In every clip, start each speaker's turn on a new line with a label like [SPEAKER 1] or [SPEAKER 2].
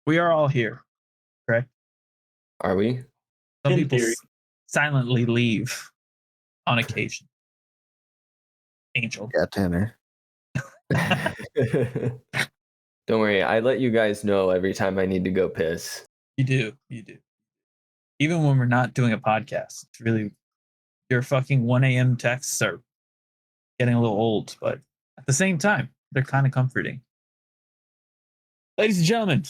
[SPEAKER 1] We are all here, correct?
[SPEAKER 2] Are we?
[SPEAKER 1] Some
[SPEAKER 3] In
[SPEAKER 1] people
[SPEAKER 3] theory.
[SPEAKER 1] silently leave on occasion. Angel.
[SPEAKER 4] Yeah, Tanner.
[SPEAKER 2] Don't worry, I let you guys know every time I need to go piss.
[SPEAKER 1] You do. Even when we're not doing a podcast, it's really your fucking 1 a.m. texts are getting a little old, but at the same time, they're kind of comforting. Ladies and gentlemen,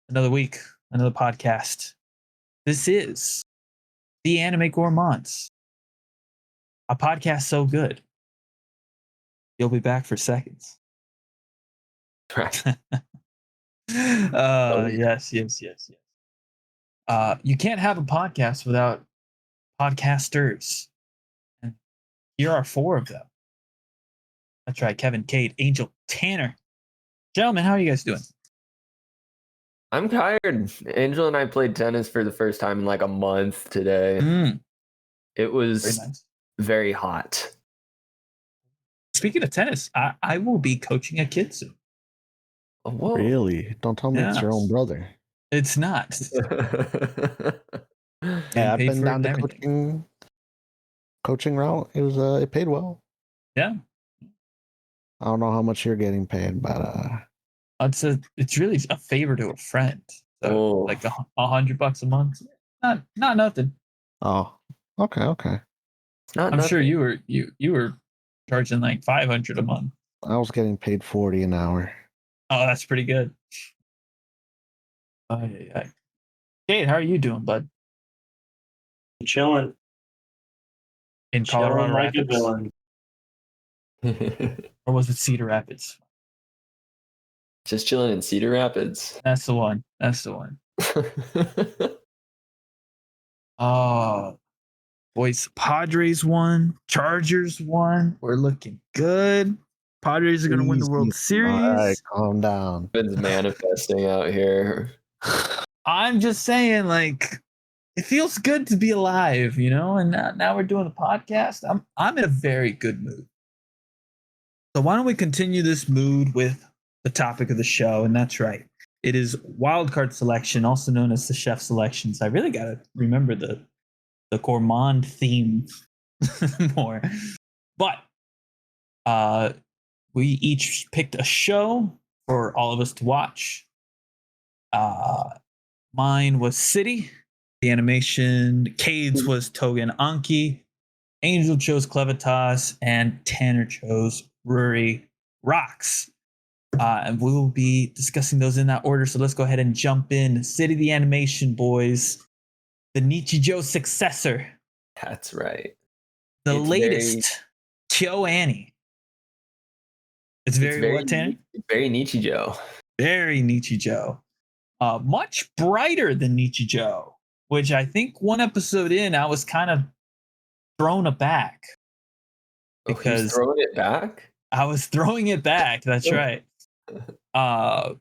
[SPEAKER 1] another week, another podcast. This is the Anime Gourmands, a podcast so good you'll be back for seconds. Yes. You can't have a podcast without podcasters. And here are 4 of them. That's right, Kevin, Kate, Angel, Tanner. Gentlemen, how are you guys doing?
[SPEAKER 2] I'm tired. Angel and I played tennis for the first time in like a month today. It was
[SPEAKER 1] Very nice.
[SPEAKER 2] very hot.
[SPEAKER 1] Speaking of tennis, I will be coaching a kid soon.
[SPEAKER 2] Oh, whoa.
[SPEAKER 4] Really? Don't tell me it's your own brother.
[SPEAKER 1] It's not.
[SPEAKER 4] Yeah, I've been down the coaching route. It paid well.
[SPEAKER 1] Yeah.
[SPEAKER 4] I don't know how much you're getting paid, but
[SPEAKER 1] it's really a favor to a friend. So like $100 a month. Not nothing.
[SPEAKER 4] Oh, okay.
[SPEAKER 1] I'm sure you were charging like $500 a month.
[SPEAKER 4] I was getting paid $40 an hour.
[SPEAKER 1] Oh, that's pretty good. Kate, how are you doing, bud?
[SPEAKER 3] Chilling.
[SPEAKER 1] In Colorado
[SPEAKER 3] like
[SPEAKER 1] Rapids?
[SPEAKER 3] A villain.
[SPEAKER 1] Or was it Cedar Rapids?
[SPEAKER 2] Just chilling in Cedar Rapids.
[SPEAKER 1] That's the one. Oh, boys, Padres won. Chargers won. We're looking good. Padres are going to win the World Series.
[SPEAKER 4] All right, calm down.
[SPEAKER 2] Been manifesting out here.
[SPEAKER 1] I'm just saying, like, it feels good to be alive, you know? And now we're doing the podcast. I'm in a very good mood. So why don't we continue this mood with the topic of the show? And that's right. It is wildcard selection, also known as the chef selections. I really got to remember the gourmand theme more. But we each picked a show for all of us to watch. Mine was City, the animation. Cade's was Tougen Anki. Angel chose Clevatess, and Tanner chose Ruri Rocks. And we will be discussing those in that order. So let's go ahead and jump in. City, the animation, boys. The Nichijou successor.
[SPEAKER 2] That's right.
[SPEAKER 1] The latest KyoAni. It's very what, Tanner?
[SPEAKER 2] Very Nichijou.
[SPEAKER 1] Very Nichijou. Much brighter than Nichijou, which I think one episode in, I was kind of thrown aback.
[SPEAKER 2] Because throwing it back?
[SPEAKER 1] I was throwing it back. That's right.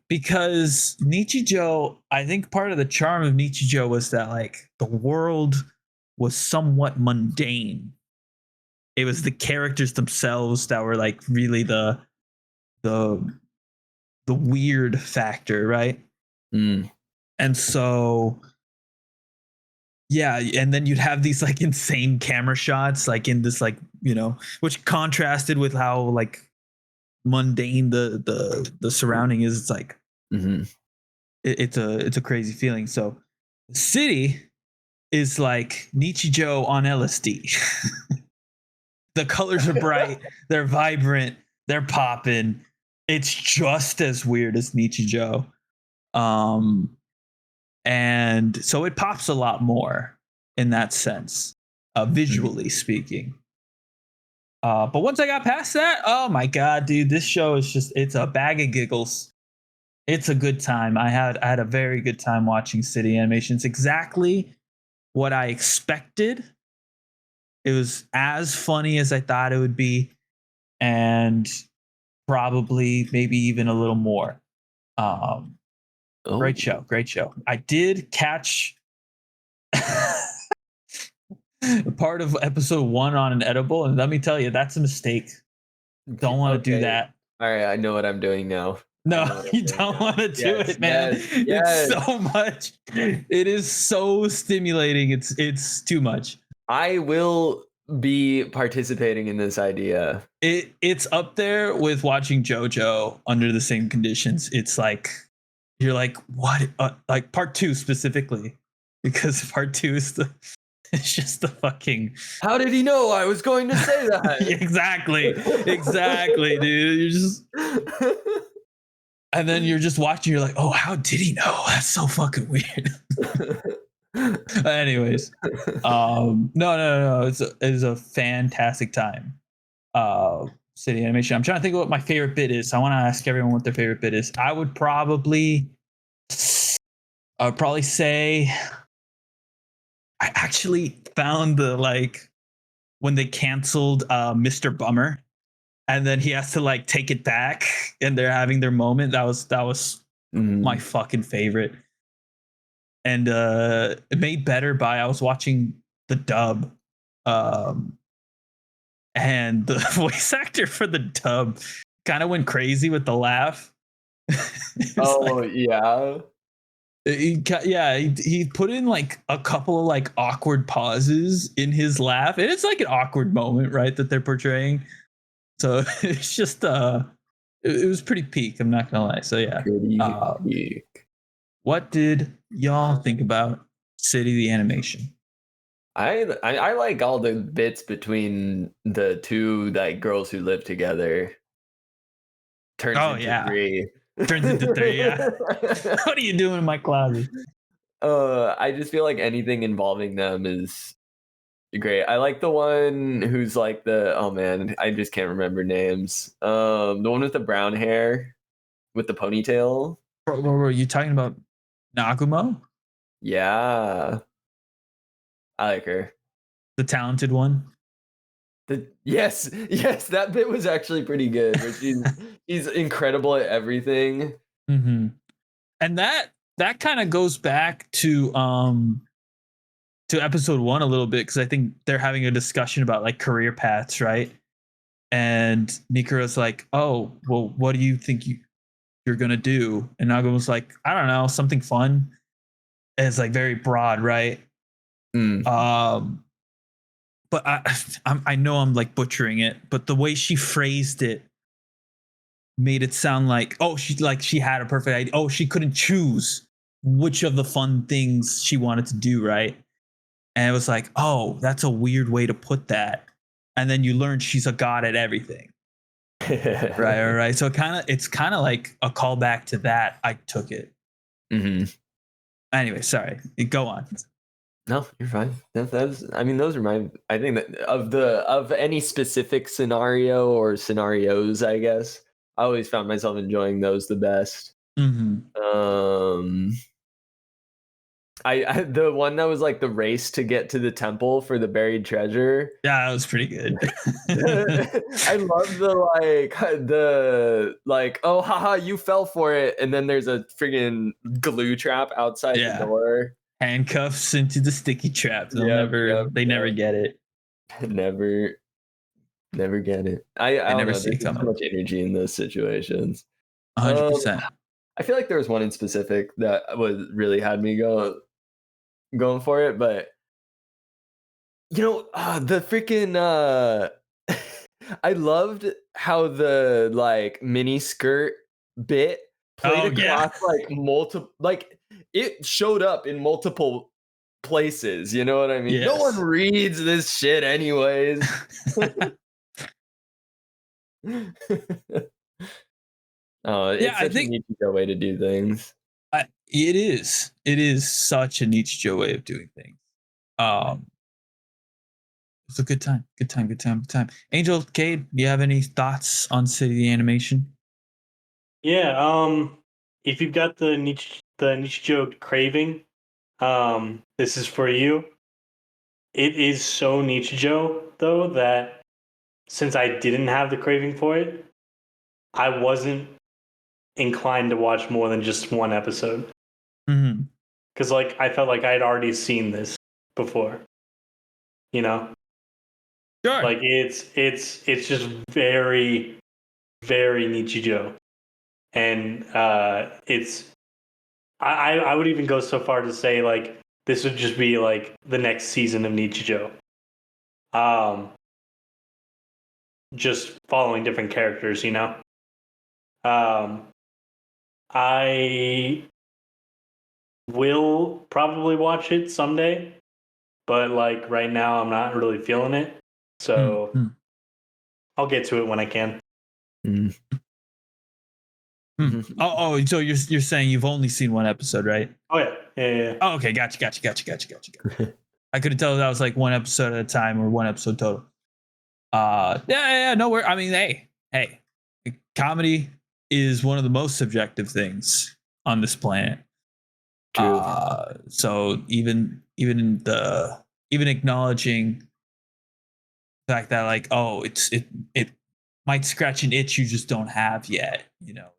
[SPEAKER 1] Because Nichijou, I think part of the charm of Nichijou was that like the world was somewhat mundane. It was the characters themselves that were like really the weird factor, right? And so yeah, and then you'd have these like insane camera shots like in this like, you know, which contrasted with how like mundane the surrounding is. It's like it's a crazy feeling. So the city is like Nichijou on LSD. The colors are bright, they're vibrant, they're popping. It's just as weird as Nichijou. And so it pops a lot more in that sense, visually speaking. But once I got past that, oh my God, dude, this show is just, it's a bag of giggles. It's a good time. I had a very good time watching City Animation. It's exactly what I expected. It was as funny as I thought it would be, and probably maybe even a little more. Great show. I did catch part of episode 1 on an edible, and let me tell you, that's a mistake. Don't want to do that.
[SPEAKER 2] All right, I know what I'm doing now.
[SPEAKER 1] No, you don't want to do it, man.
[SPEAKER 2] Yes.
[SPEAKER 1] It's so much. It is so stimulating. It's too much.
[SPEAKER 2] I will be participating in this idea.
[SPEAKER 1] It's up there with watching JoJo under the same conditions. It's like you're like, what? Like part 2 specifically, because part 2 is it's just the fucking.
[SPEAKER 2] How did he know I was going to say that?
[SPEAKER 1] exactly, dude. You're just. And then you're just watching. You're like, oh, how did he know? That's so fucking weird. Anyways, no. It's a fantastic time. City animation. I'm trying to think of what my favorite bit is. I want to ask everyone what their favorite bit is. I would probably say I actually found the when they canceled Mr. Bummer and then he has to take it back and they're having their moment. That was my fucking favorite. And made better by I was watching the dub. And the voice actor for the dub kind of went crazy with the laugh.
[SPEAKER 2] Yeah.
[SPEAKER 1] He put in a couple of awkward pauses in his laugh, and it's an awkward moment, right, that they're portraying. So it's just it was pretty peak. I'm not gonna lie. So yeah,
[SPEAKER 2] peak.
[SPEAKER 1] What did y'all think about City the animation?
[SPEAKER 2] I like all the bits between the two girls who live together. Turns into 3.
[SPEAKER 1] Turns into 3, yeah. What are you doing in my closet?
[SPEAKER 2] I just feel like anything involving them is great. I like the one who's oh man, I just can't remember names. The one with the brown hair with the ponytail.
[SPEAKER 1] Were you talking about Nagumo?
[SPEAKER 2] Yeah. I like her.
[SPEAKER 1] The talented one?
[SPEAKER 2] Yes, that bit was actually pretty good. Where she's incredible at everything.
[SPEAKER 1] Mm-hmm. And that kind of goes back to episode 1 a little bit, because I think they're having a discussion about career paths, right? And Mikura's like, "Oh, well, what do you think you're gonna do?" And Nagumo's like, "I don't know, something fun." And it's very broad, right? But I know I'm butchering it, but the way she phrased it made it sound like, oh, she had a perfect idea. Oh, she couldn't choose which of the fun things she wanted to do, right? And it was like, oh, that's a weird way to put that. And then you learn she's a god at everything. right. So it's kind of like a callback to that. I took it.
[SPEAKER 2] Mm-hmm.
[SPEAKER 1] Anyway, sorry. Go on.
[SPEAKER 2] No, you're fine. Those are I think that of any specific scenario or scenarios, I guess, I always found myself enjoying those the best.
[SPEAKER 1] Mm-hmm.
[SPEAKER 2] I the one that was the race to get to the temple for the buried treasure.
[SPEAKER 1] Yeah, that was pretty good.
[SPEAKER 2] I love the oh haha, you fell for it, and then there's a friggin' glue trap outside the door.
[SPEAKER 1] Handcuffs into the sticky trap. They never get it.
[SPEAKER 2] Never get it. I don't know. There's so much energy in those situations.
[SPEAKER 1] 100%.
[SPEAKER 2] I feel like there was one in specific that really had me going for it, but the freaking I loved how the mini skirt bit played across multiple it showed up in multiple places, you know what I mean? Yes. No one reads this shit anyways. It's such a Nichijou way to do things.
[SPEAKER 1] It is such a Nichijou way of doing things. It's a good time. Angel, Cade, do you have any thoughts on City the animation?
[SPEAKER 3] Yeah, if you've got the Nichijou craving, this is for you. It is so Nichijou, though, that since I didn't have the craving for it, I wasn't inclined to watch more than just one episode.
[SPEAKER 1] Mm-hmm.
[SPEAKER 3] Because I felt like I had already seen this before.
[SPEAKER 1] Sure.
[SPEAKER 3] It's just very, very Nichijou. and it's. I would even go so far to say like this would just be like the next season of Nichijou. Just following different characters, you know. I will probably watch it someday, but like right now I'm not really feeling it. So I'll get to it when I can.
[SPEAKER 1] Oh, so you're saying you've only seen one episode, right?
[SPEAKER 3] Oh yeah.
[SPEAKER 1] Oh, okay, gotcha. I couldn't tell if that was like one episode at a time or one episode total. No worries. I mean, hey, comedy is one of the most subjective things on this planet.
[SPEAKER 2] True.
[SPEAKER 1] So even acknowledging the fact that like, oh, it might scratch an itch you just don't have yet, you know.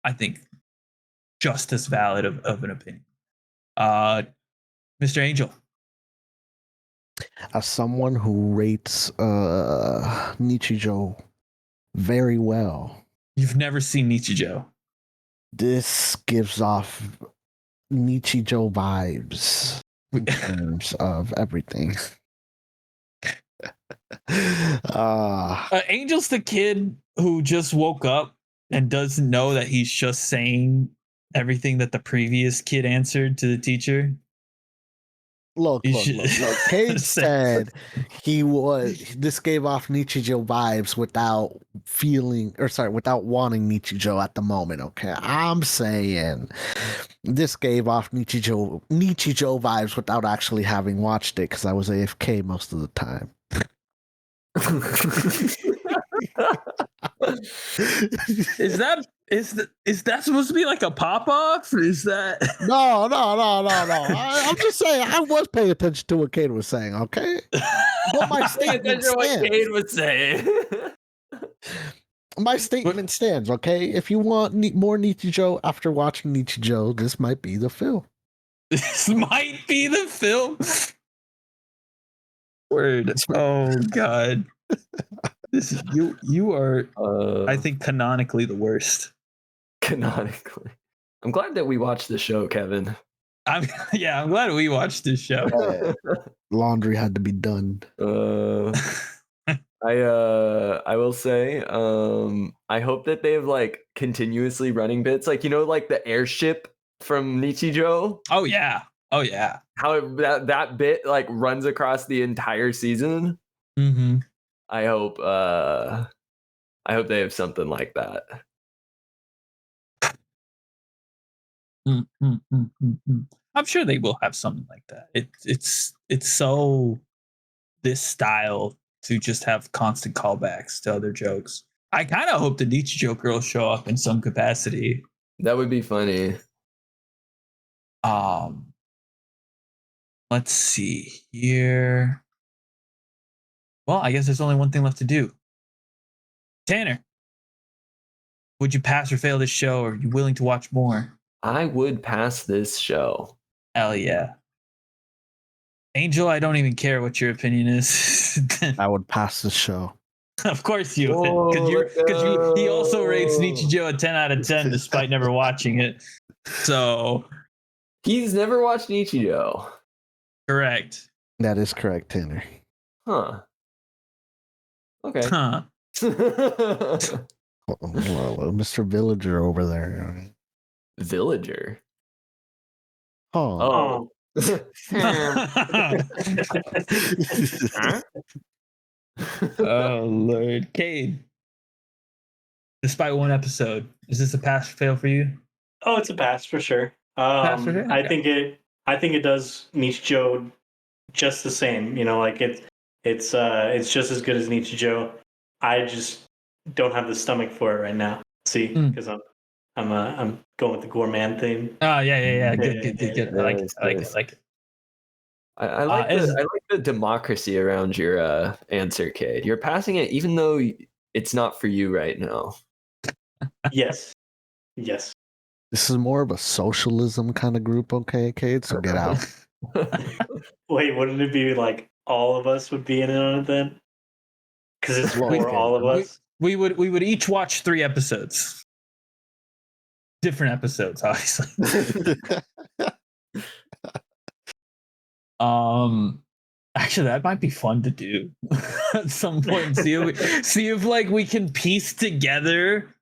[SPEAKER 1] I think just as valid of an opinion. Mr. Angel.
[SPEAKER 4] As someone who rates Nichijou very well.
[SPEAKER 1] You've never seen Nichijou.
[SPEAKER 4] This gives off Nichijou vibes in terms of everything.
[SPEAKER 1] Angel's the kid who just woke up and doesn't know that he's just saying everything that the previous kid answered to the teacher.
[SPEAKER 4] Look. Cade said this gave off Nichijou vibes without wanting Nichijou at the moment. Okay, I'm saying this gave off Nichijou vibes without actually having watched it because I was AFK most of the time.
[SPEAKER 1] Is that supposed to be like a pop off? Is that
[SPEAKER 4] no? I'm just saying I was paying attention to what Cade was saying. Okay, but my statement stands.
[SPEAKER 2] What Cade was saying.
[SPEAKER 4] My statement stands. Okay, if you want more Nichijou after watching Nichijou, this might be the film.
[SPEAKER 1] This might be the film. Word. Oh God. This is you are I think canonically the worst.
[SPEAKER 2] Canonically. I'm glad that we watched the show, Kevin.
[SPEAKER 1] I'm glad we watched this show.
[SPEAKER 4] Laundry had to be done.
[SPEAKER 2] I will say, I hope that they have like continuously running bits, like like the airship from Nichijou.
[SPEAKER 1] Oh yeah.
[SPEAKER 2] How that bit like runs across the entire season.
[SPEAKER 1] Mm-hmm.
[SPEAKER 2] I hope they have something like that.
[SPEAKER 1] I'm sure they will have something like that. It's so this style to just have constant callbacks to other jokes. I kind of hope the Nichijou girls show up in some capacity.
[SPEAKER 2] That would be funny.
[SPEAKER 1] Let's see here. Well, I guess there's only one thing left to do. Tanner, would you pass or fail this show? Or are you willing to watch more?
[SPEAKER 2] I would pass this show.
[SPEAKER 1] Hell yeah. Angel, I don't even care what your opinion is.
[SPEAKER 4] I would pass the show.
[SPEAKER 1] Of course you would. Because he also rates Nichijou a 10 out of 10 despite never watching it. So
[SPEAKER 2] he's never watched Nichijou.
[SPEAKER 1] Correct.
[SPEAKER 4] That is correct, Tanner.
[SPEAKER 2] Huh. Okay.
[SPEAKER 1] Huh.
[SPEAKER 4] Well, Mr. Villager over there.
[SPEAKER 2] Villager?
[SPEAKER 4] Oh.
[SPEAKER 1] Oh, Lord. Cade, despite one episode, is this a pass or fail for you?
[SPEAKER 3] Oh, it's a pass for sure.
[SPEAKER 1] Pass for sure?
[SPEAKER 3] I think it does Nichijou just the same. Like it's just as good as Nichijou. I just don't have the stomach for it right now. See, because I'm going with the gourmand theme.
[SPEAKER 1] Oh yeah. Good. I like it.
[SPEAKER 2] I like the democracy around your answer, Cade. You're passing it even though it's not for you right now.
[SPEAKER 3] Yes.
[SPEAKER 4] This is more of a socialism kind of group, okay, Cade? So get out.
[SPEAKER 3] Wait, wouldn't it be like all of us would be in it on it then? Because it's for all of us.
[SPEAKER 1] We would each watch 3 episodes. different episodes, obviously. Actually, that might be fun to do at some point. See if like we can piece together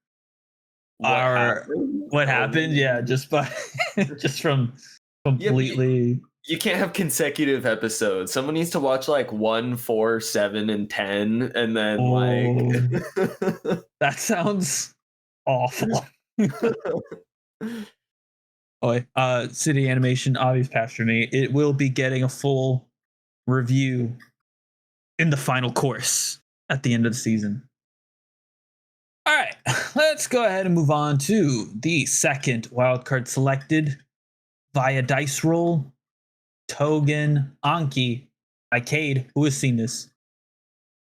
[SPEAKER 1] what happened. Yeah, just by just from completely.
[SPEAKER 2] You can't have consecutive episodes. Someone needs to watch like 1, 4, 7, and 10, and then
[SPEAKER 1] that sounds awful. City Animation, obvious pass for me. It will be getting a full review in the final course at the end of the season. All right, let's go ahead and move on to the second wildcard selected via dice roll. Tougen Anki by Cade. Who has seen this?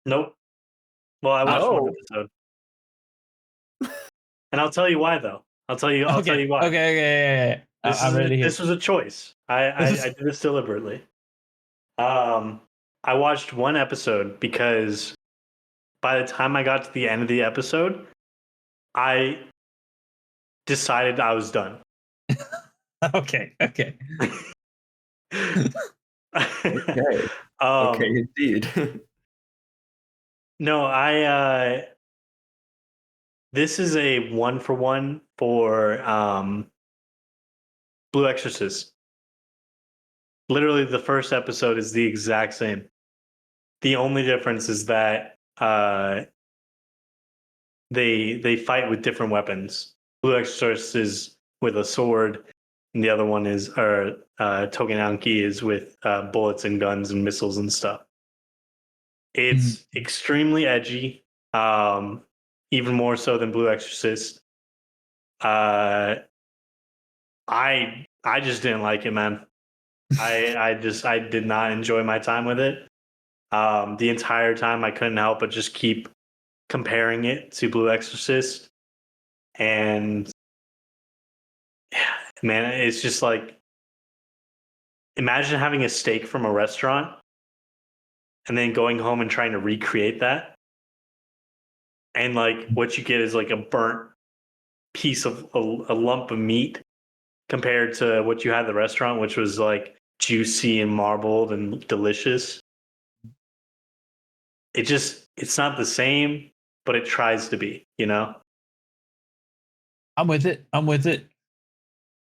[SPEAKER 3] Nope. Well, I watched one episode. And I'll tell you why, though. I'll tell you why.
[SPEAKER 1] Okay. I'm ready.
[SPEAKER 3] This was a choice. I did this deliberately. I watched one episode because by the time I got to the end of the episode, I decided I was done.
[SPEAKER 1] Okay.
[SPEAKER 2] Okay, indeed.
[SPEAKER 3] No, this is a 1-for-1 for Blue Exorcist. Literally, the first episode is the exact same. The only difference is that they fight with different weapons. Blue Exorcist is with a sword, and the other one is, Tougen Anki is with bullets and guns and missiles and stuff. It's extremely edgy, even more so than Blue Exorcist. I just didn't like it, man. I did not enjoy my time with it. The entire time I couldn't help but just keep comparing it to Blue Exorcist. And man, it's just like, imagine having a steak from a restaurant and then going home and trying to recreate that. And like what you get is like a burnt piece of a lump of meat compared to what you had at the restaurant, which was like juicy and marbled and delicious. It's not the same, but it tries to be, you know?
[SPEAKER 1] I'm with it.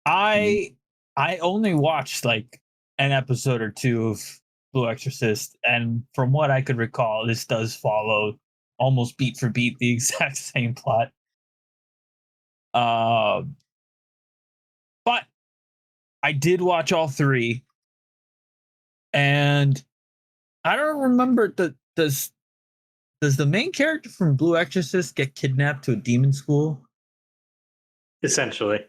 [SPEAKER 1] I only watched like an episode or two of Blue Exorcist, and from what I could recall, this does follow almost beat for beat the exact same plot. But I did watch all three, and I don't remember does the main character from Blue Exorcist get kidnapped to a demon school?
[SPEAKER 3] Essentially.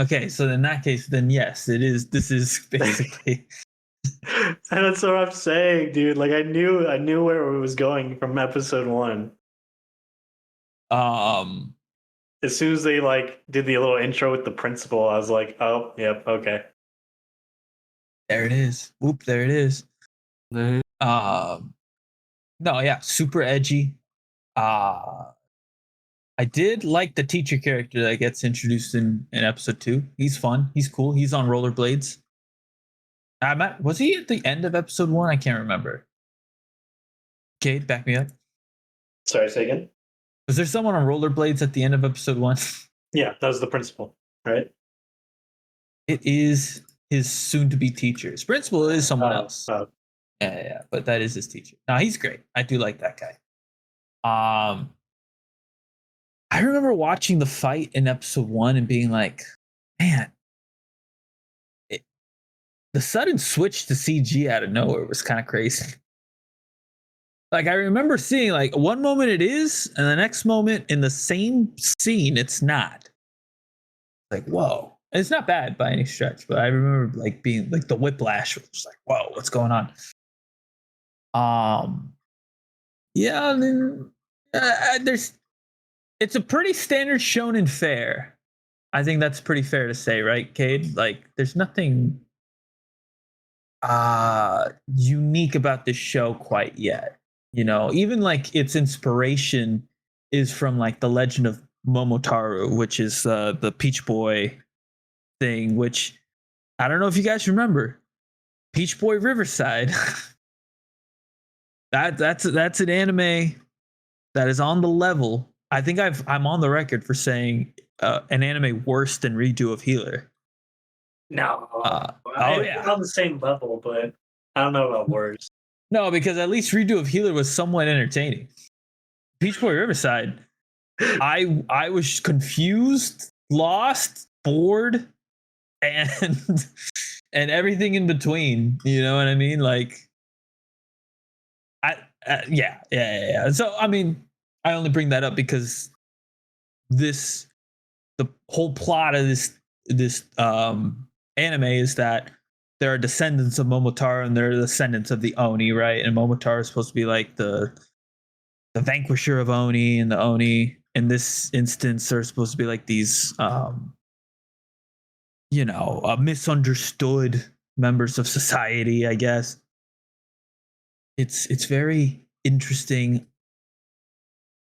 [SPEAKER 1] Okay, so in that case, then yes, it is. This is basically.
[SPEAKER 3] And that's what I'm saying, dude. Like I knew where it was going from episode 1. As soon as they like did the little intro with the principal, I was like, oh, yep, okay.
[SPEAKER 1] There it is. Oop, there it is. No, yeah, super edgy. I did like the teacher character that gets introduced in episode 2. He's fun. He's cool. He's on rollerblades. Was he at the end of episode 1? I can't remember. Cade, back me up.
[SPEAKER 3] Sorry, say again?
[SPEAKER 1] Was there someone on rollerblades at the end of episode 1?
[SPEAKER 3] Yeah, that was the principal, right?
[SPEAKER 1] It is his soon-to-be teacher. His principal is someone else. Yeah, but that is his teacher. No, he's great. I do like that guy. I remember watching the fight in episode 1 and being like, man, the sudden switch to CG out of nowhere was kind of crazy. Like, I remember seeing like one moment it is, and the next moment in the same scene, it's not. Like, whoa. And it's not bad by any stretch, but I remember like being like the whiplash was just like, whoa, what's going on? Yeah, I mean, it's a pretty standard shonen fare. I think that's pretty fair to say, right, Cade? Like, there's nothing unique about this show quite yet. You know, even like its inspiration is from like the Legend of Momotaro, which is the Peach Boy thing, which I don't know if you guys remember. Peach Boy Riverside. That's an anime that is on the level. I think I'm on the record for saying an anime worse than Redo of Healer.
[SPEAKER 3] No,
[SPEAKER 1] yeah,
[SPEAKER 3] on the same level, but I don't know about worse.
[SPEAKER 1] No, because at least Redo of Healer was somewhat entertaining. Peach Boy Riverside, I was confused, lost, bored, and everything in between. You know what I mean? Like, yeah. So I mean, I only bring that up because the whole plot of this anime is that there are descendants of Momotaro and they're descendants of the Oni, right? And Momotaro is supposed to be like the vanquisher of Oni, and the Oni in this instance are supposed to be like these misunderstood members of society, I guess. It's very interesting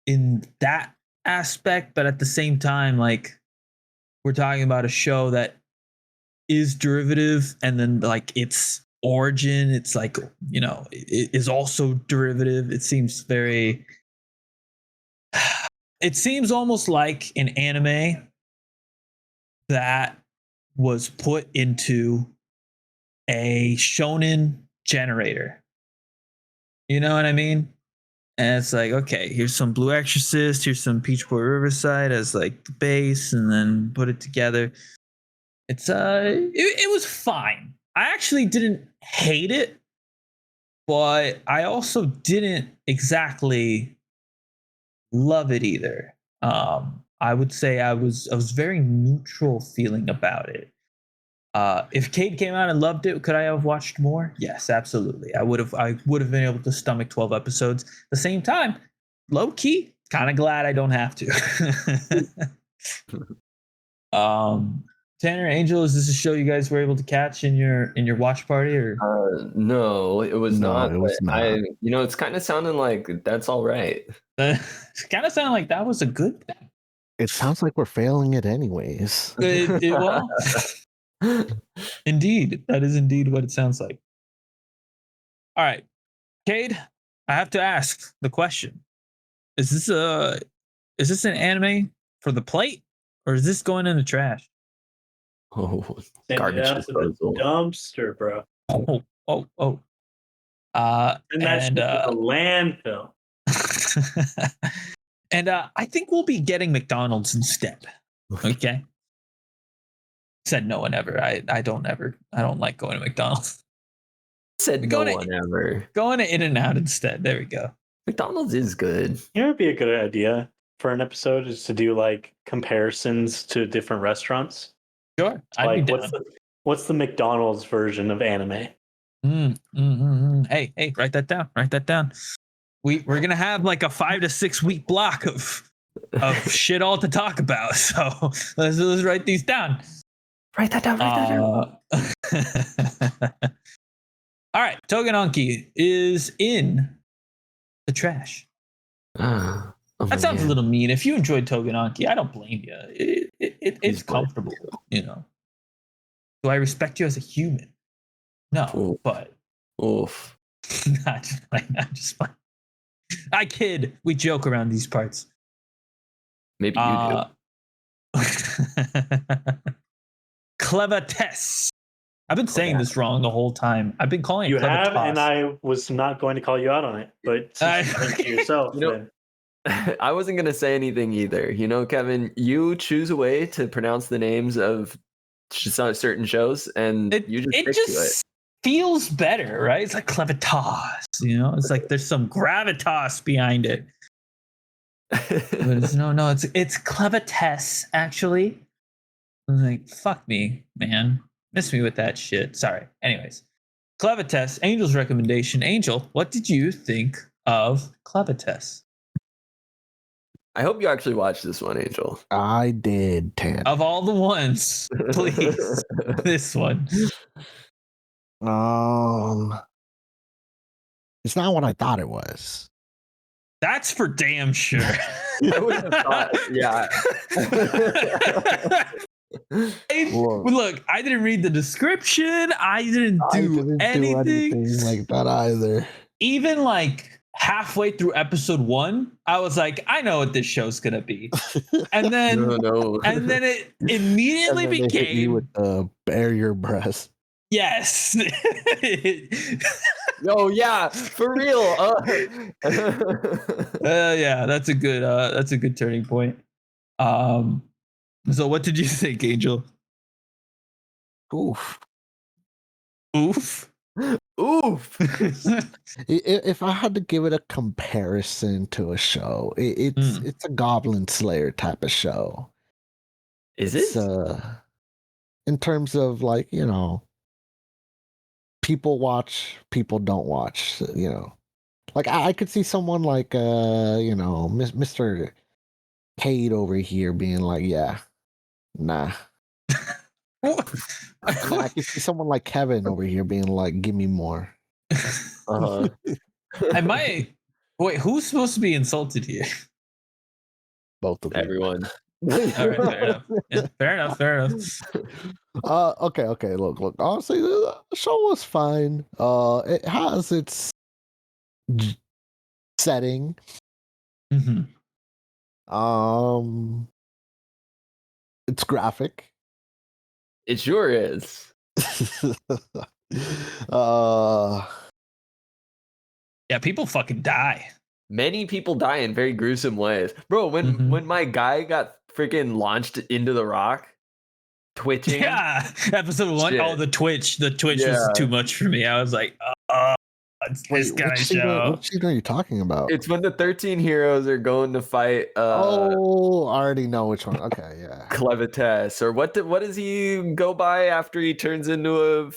[SPEAKER 1] in that aspect, but at the same time, like, we're talking about a show that is derivative, and then like its origin, it's like, it is also derivative. It seems almost like an anime that was put into a shonen generator. You know what I mean? And it's like, okay, here's some Blue Exorcist, here's some Peach Boy Riverside as like the base, and then put it together. It's it was fine. I actually didn't hate it, but I also didn't exactly love it either. I would say I was very neutral feeling about it. If Cade came out and loved it, could I have watched more? Yes, absolutely. I would have been able to stomach 12 episodes. At the same time, low key, kind of glad I don't have to. Tanner, Angel, is this a show you guys were able to catch in your watch party, or?
[SPEAKER 2] No, it was not.
[SPEAKER 4] It was not.
[SPEAKER 2] It's kind of sounding like that's all right.
[SPEAKER 1] It's kind of sounding like that was a good thing.
[SPEAKER 4] It sounds like we're failing it anyways.
[SPEAKER 1] Well, indeed, that is indeed what it sounds like. All right, Cade, I have to ask the question: Is this an anime for the plate, or is this going in the trash?
[SPEAKER 2] Oh,
[SPEAKER 3] garbage disposal. The dumpster, bro.
[SPEAKER 1] Oh.
[SPEAKER 3] And that's the landfill.
[SPEAKER 1] And I think we'll be getting McDonald's instead. Okay. Said no one ever. I don't like going to McDonald's.
[SPEAKER 2] Said no one ever.
[SPEAKER 1] Going to In-N-Out instead. There we go.
[SPEAKER 2] McDonald's is good.
[SPEAKER 3] You know, it'd be a good idea for an episode is to do like comparisons to different restaurants.
[SPEAKER 1] Sure.
[SPEAKER 3] Like, what's the McDonald's version of anime?
[SPEAKER 1] Hey, write that down. We're gonna have like a 5 to 6 week block of shit all to talk about. So let's write these down.
[SPEAKER 2] Write that down.
[SPEAKER 1] All right, Tougen Anki is in the trash. That sounds a little mean. If you enjoyed Tougen Anki, I don't blame you. It's comfortable, you know. Do I respect you as a human? No, but
[SPEAKER 2] oof.
[SPEAKER 1] not just fine. I kid. We joke around these parts.
[SPEAKER 2] Maybe you do.
[SPEAKER 1] Clevatess. I've been saying this wrong the whole time. I've been calling it
[SPEAKER 3] You
[SPEAKER 1] Clevatess.
[SPEAKER 3] have, and I was not going to call you out on it, but since you yourself.
[SPEAKER 2] I wasn't going to say anything either. You know, Kevin, you choose a way to pronounce the names of certain shows, and you just stick to it.
[SPEAKER 1] Feels better, right? It's like Clevatess, you know? It's like there's some gravitas behind it. But it's Clevatess, actually. I was like, fuck me, man. Miss me with that shit. Sorry. Anyways, Clevatess, Angel's recommendation. Angel, what did you think of Clevatess?
[SPEAKER 2] I hope you actually watched this one, Angel.
[SPEAKER 4] I did, Tan.
[SPEAKER 1] Of all the ones, please. This one.
[SPEAKER 4] It's not what I thought it was.
[SPEAKER 1] That's for damn sure.
[SPEAKER 2] I would have thought, yeah.
[SPEAKER 1] Look, I didn't read the description. I didn't do anything
[SPEAKER 4] like that either.
[SPEAKER 1] Even like halfway through episode 1, I was like, I know what this show's gonna be. And then and then it immediately
[SPEAKER 4] and then
[SPEAKER 1] became
[SPEAKER 4] they hit you with the bare your breast.
[SPEAKER 1] Yes.
[SPEAKER 2] Oh yeah, for real.
[SPEAKER 1] Yeah, that's a good turning point. So what did you think, Angel?
[SPEAKER 4] Oof.
[SPEAKER 1] Oof.
[SPEAKER 2] Oof.
[SPEAKER 4] If I had to give it a comparison to a show, it's a Goblin Slayer type of show.
[SPEAKER 2] Is
[SPEAKER 4] it? In terms of like, people watch, people don't watch, Like I could see someone like Mr. Cade over here being like, yeah, nah. I could see someone like Kevin over here being like, give me more.
[SPEAKER 1] Wait, who's supposed to be insulted here?
[SPEAKER 4] Both of them.
[SPEAKER 2] Everyone.
[SPEAKER 1] All right, fair enough. Yeah, fair enough.
[SPEAKER 4] Okay. Look. Honestly, the show was fine. It has its setting.
[SPEAKER 1] Mm-hmm.
[SPEAKER 4] It's graphic.
[SPEAKER 2] It sure is.
[SPEAKER 1] Yeah, people fucking die.
[SPEAKER 2] Many people die in very gruesome ways. Bro, when my guy got freaking launched into the rock, twitching.
[SPEAKER 1] Yeah, episode 1. Shit. Oh, the twitch was too much for me. I was like, this guy's show.
[SPEAKER 4] What scene are you talking about?
[SPEAKER 2] It's when the 13 heroes are going to fight.
[SPEAKER 4] I already know which one. Okay, yeah.
[SPEAKER 2] Clevatess, or what does he go by after he turns into a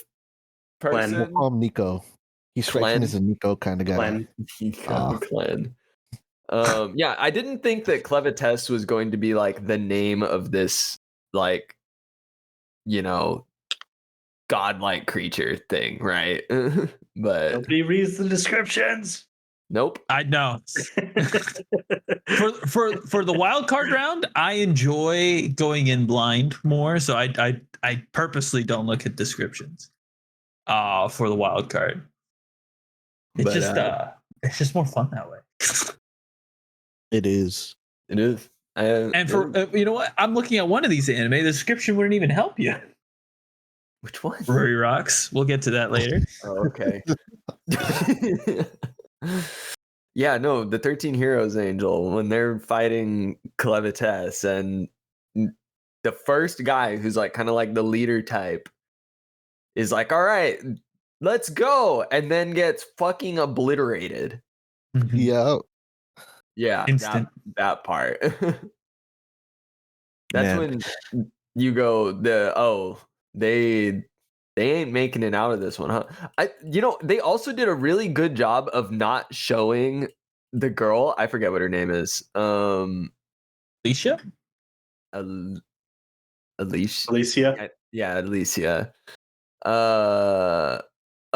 [SPEAKER 2] person?
[SPEAKER 4] We'll call him Nico. He's striking as a Nico kind of guy.
[SPEAKER 2] Clan. Yeah, I didn't think that Clevatess was going to be like the name of this, like, godlike creature thing, right? But
[SPEAKER 3] nobody reads the descriptions.
[SPEAKER 2] Nope.
[SPEAKER 1] I know. for the wild card round, I enjoy going in blind more, so I purposely don't look at descriptions. For the wild card. It's just more fun that way.
[SPEAKER 4] It is.
[SPEAKER 1] And for you know what? I'm looking at one of these anime. The description wouldn't even help you.
[SPEAKER 2] Which one?
[SPEAKER 1] Ruri rocks. We'll get to that later.
[SPEAKER 2] Oh, okay. Yeah, no, the 13 heroes, Angel, when they're fighting Clevatess, and the first guy who's like kind of like the leader type is like, all right, let's go, and then gets fucking obliterated.
[SPEAKER 4] Yeah.
[SPEAKER 2] Yeah,
[SPEAKER 1] instant.
[SPEAKER 2] That part. That's when you go, they ain't making it out of this one, huh? They also did a really good job of not showing the girl. I forget what her name is.
[SPEAKER 1] Alicia?
[SPEAKER 3] Alicia?
[SPEAKER 2] Yeah, Alicia. Of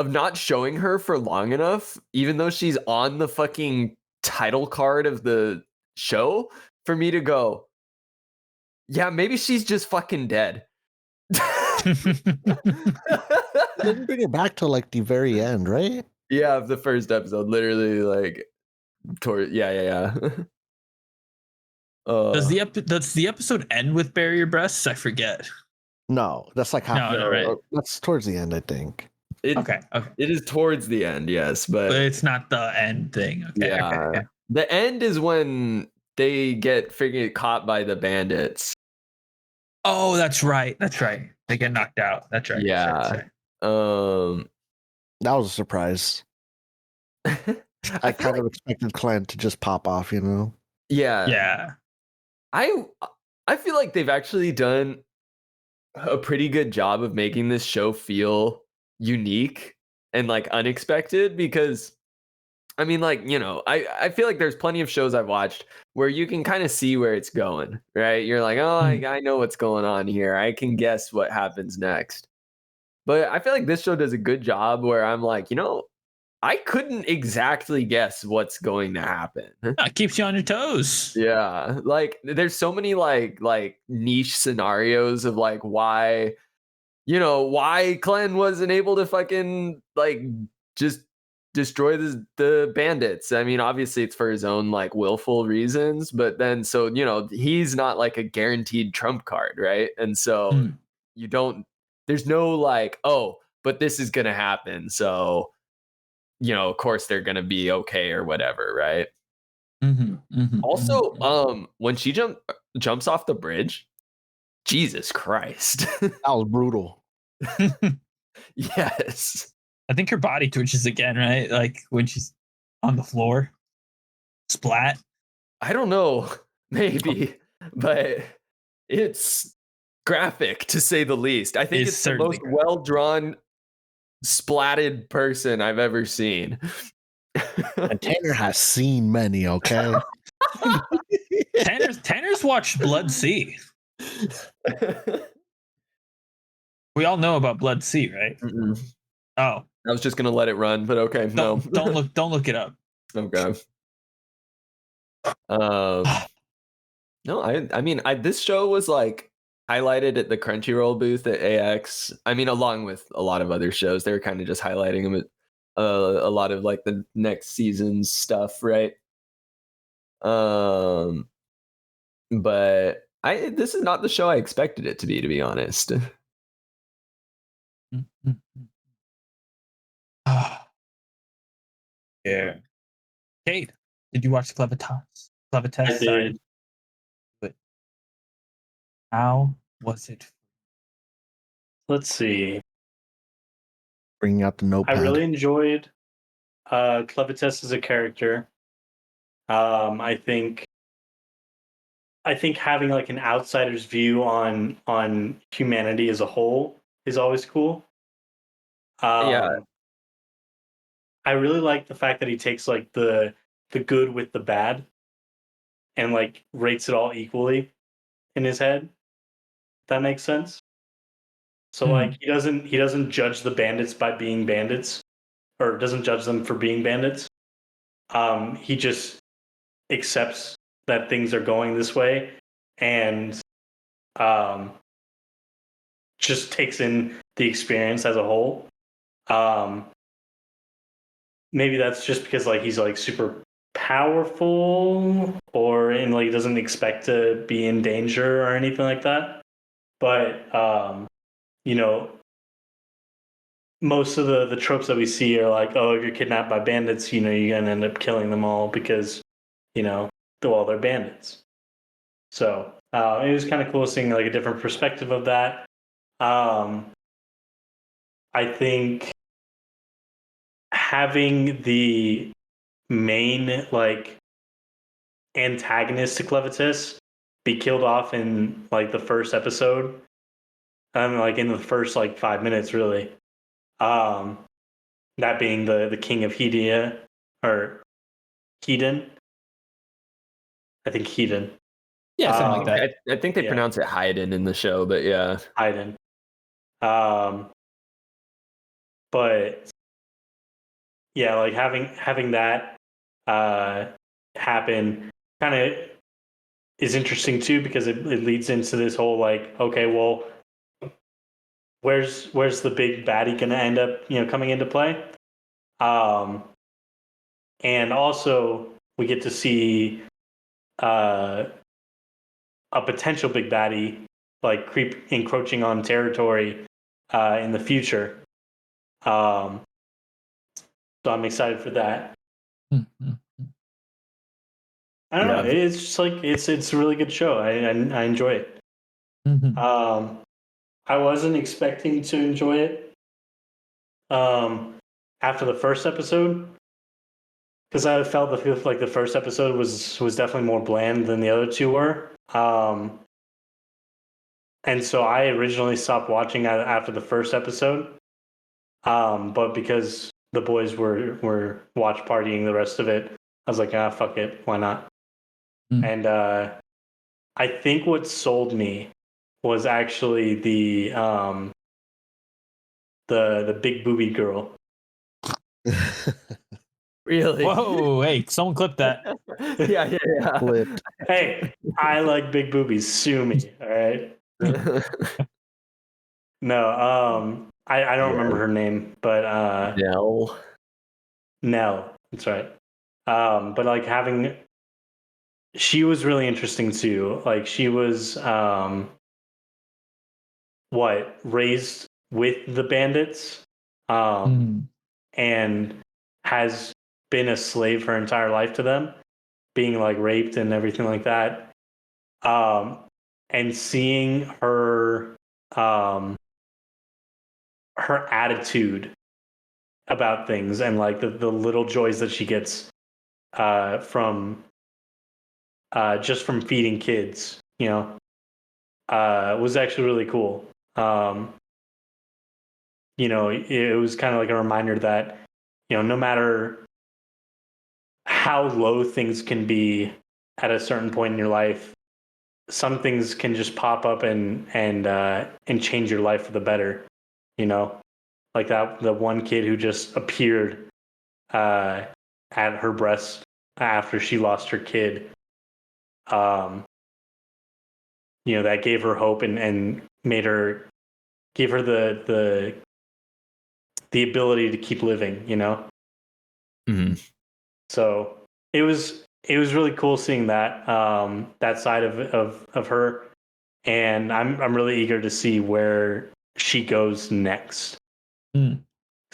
[SPEAKER 2] not showing her for long enough, even though she's on the fucking title card of the show, for me to go, yeah, maybe she's just fucking dead.
[SPEAKER 4] Didn't bring it back to like the very end, right?
[SPEAKER 2] Yeah, of the first episode, literally like yeah.
[SPEAKER 1] Does the episode end with bury your breasts? I forget.
[SPEAKER 4] No, that's like half.
[SPEAKER 1] No, right.
[SPEAKER 4] That's towards the end, I think.
[SPEAKER 1] Okay.
[SPEAKER 2] It is towards the end, yes, but
[SPEAKER 1] it's not the end thing. Okay.
[SPEAKER 2] Yeah.
[SPEAKER 1] Okay.
[SPEAKER 2] The end is when they get freaking caught by the bandits.
[SPEAKER 1] Oh, that's right. They get knocked out. That's right.
[SPEAKER 2] Yeah.
[SPEAKER 1] That's right.
[SPEAKER 4] That was a surprise. I kind of expected Clan to just pop off,
[SPEAKER 2] Yeah.
[SPEAKER 1] Yeah.
[SPEAKER 2] I feel like they've actually done a pretty good job of making this show feel unique and like unexpected, because I mean, like, I feel like there's plenty of shows I've watched where you can kind of see where it's going, right? You're like, oh, I know what's going on here. I can guess what happens next. But I feel like this show does a good job where I'm like, I couldn't exactly guess what's going to happen.
[SPEAKER 1] It keeps you on your toes.
[SPEAKER 2] Yeah, like there's so many like niche scenarios of like why Glenn wasn't able to fucking like just destroy the bandits. I mean, obviously it's for his own like willful reasons, but then so he's not like a guaranteed trump card, right? And so you don't. There's no like, oh, but this is gonna happen, so of course they're gonna be okay or whatever, right? Also, when she jumps off the bridge, Jesus Christ,
[SPEAKER 4] that was brutal.
[SPEAKER 2] Yes.
[SPEAKER 1] I think her body twitches again, right? Like when she's on the floor. Splat.
[SPEAKER 2] I don't know, maybe, but it's graphic to say the least. I think it's the most well-drawn, splatted person I've ever seen.
[SPEAKER 4] And Tanner has seen many, okay?
[SPEAKER 1] Tanner's watched Blood Sea. We all know about Blood Sea, right? Oh,
[SPEAKER 2] I was just gonna let it run, but okay,
[SPEAKER 1] don't look it up.
[SPEAKER 2] Okay. No, I mean, this show was like highlighted at the Crunchyroll booth at AX. I mean, along with a lot of other shows, they were kind of just highlighting them at a lot of like the next season's stuff, right? But this is not the show I expected it to be honest.
[SPEAKER 1] Yeah. Kate, did you watch Clevatess?
[SPEAKER 3] I did.
[SPEAKER 1] But how was it?
[SPEAKER 3] Let's see.
[SPEAKER 4] Bringing out the notepad.
[SPEAKER 3] I really enjoyed Clevatess as a character. I think having like an outsider's view on humanity as a whole is always cool.
[SPEAKER 2] Yeah.
[SPEAKER 3] I really like the fact that he takes like the good with the bad and like rates it all equally in his head. If that makes sense. So like he doesn't judge the bandits by being bandits, or doesn't judge them for being bandits. He just accepts that things are going this way and just takes in the experience as a whole. Maybe that's just because like he's like super powerful and like doesn't expect to be in danger or anything like that. But most of the tropes that we see are like, oh, if you're kidnapped by bandits, you're gonna end up killing them all because they're bandits. So it was kind of cool seeing like a different perspective of that. I think having the main like antagonist to Clevatess be killed off in like the first episode, like in the first like 5 minutes, really. That being the king of Hedia or Hedon. I think Hedon.
[SPEAKER 1] Yeah, something like that.
[SPEAKER 2] I think they pronounce it Haydn in the show, but yeah.
[SPEAKER 3] Haydn. But yeah, like having that happen kind of is interesting too, because it leads into this whole like, okay, well, where's the big baddie gonna end up, coming into play? And also we get to see a potential big baddie like encroaching on territory in the future. So I'm excited for that. I don't know. It's just like it's a really good show. I enjoy it. I wasn't expecting to enjoy it after the first episode, because I felt like the first episode was definitely more bland than the other two were. And so I originally stopped watching after the first episode. But because the boys were watch partying the rest of it, I was like, fuck it, why not? And I think what sold me was actually the big booby girl.
[SPEAKER 2] Really?
[SPEAKER 1] Whoa, hey, someone clip that.
[SPEAKER 2] Yeah.
[SPEAKER 4] Flipped.
[SPEAKER 3] Hey, I like big boobies. Sue me. All right. No, I don't remember her name, but Nell. That's right. But like she was really interesting too. Like she was raised with the bandits, and has been a slave her entire life to them, being like raped and everything like that. And seeing her her attitude about things and like the little joys that she gets from just from feeding kids, was actually really cool. It was kind of like a reminder that, no matter how low things can be at a certain point in your life, some things can just pop up and change your life for the better. Like the one kid who just appeared at her breast after she lost her kid. That gave her hope and gave her the ability to keep living.
[SPEAKER 2] Mm-hmm.
[SPEAKER 3] So it was really cool seeing that that side of her, and I'm really eager to see where she goes next. Because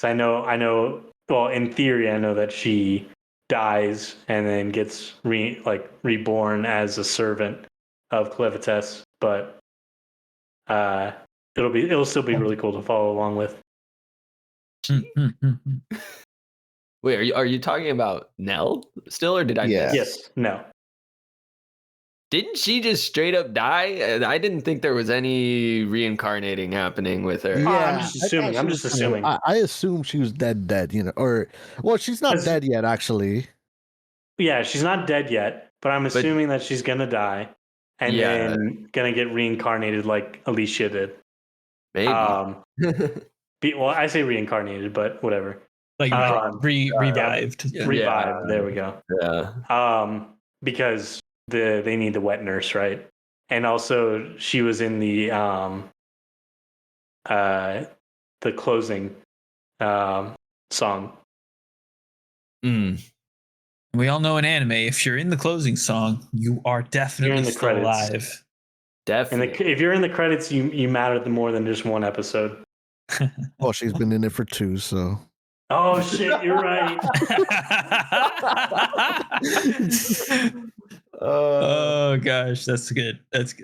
[SPEAKER 3] I know. Well, in theory, I know that she dies and then gets reborn as a servant of Clevatess, but it'll still be really cool to follow along with.
[SPEAKER 2] Wait, are you talking about Nell still, or did I miss?
[SPEAKER 3] Yes, no.
[SPEAKER 2] Didn't she just straight up die? I didn't think there was any reincarnating happening with her.
[SPEAKER 3] Yeah, I'm just assuming.
[SPEAKER 4] I assume she was dead, or she's not dead yet, actually.
[SPEAKER 3] Yeah, she's not dead yet, but I'm assuming that she's gonna die and then gonna get reincarnated like Alicia did.
[SPEAKER 2] Maybe.
[SPEAKER 3] Well, I say reincarnated, but whatever.
[SPEAKER 1] Like revived.
[SPEAKER 3] Revived. There we go.
[SPEAKER 2] Yeah.
[SPEAKER 3] Because they need the wet nurse, right? And also she was in the closing song.
[SPEAKER 1] We all know in anime, if you're in the closing song, you are definitely still alive.
[SPEAKER 2] Definitely.
[SPEAKER 3] If you're in the credits, you matter more than just one episode.
[SPEAKER 4] Well, she's been in it for 2, so.
[SPEAKER 3] Oh shit, you're right.
[SPEAKER 1] Oh gosh, that's good. But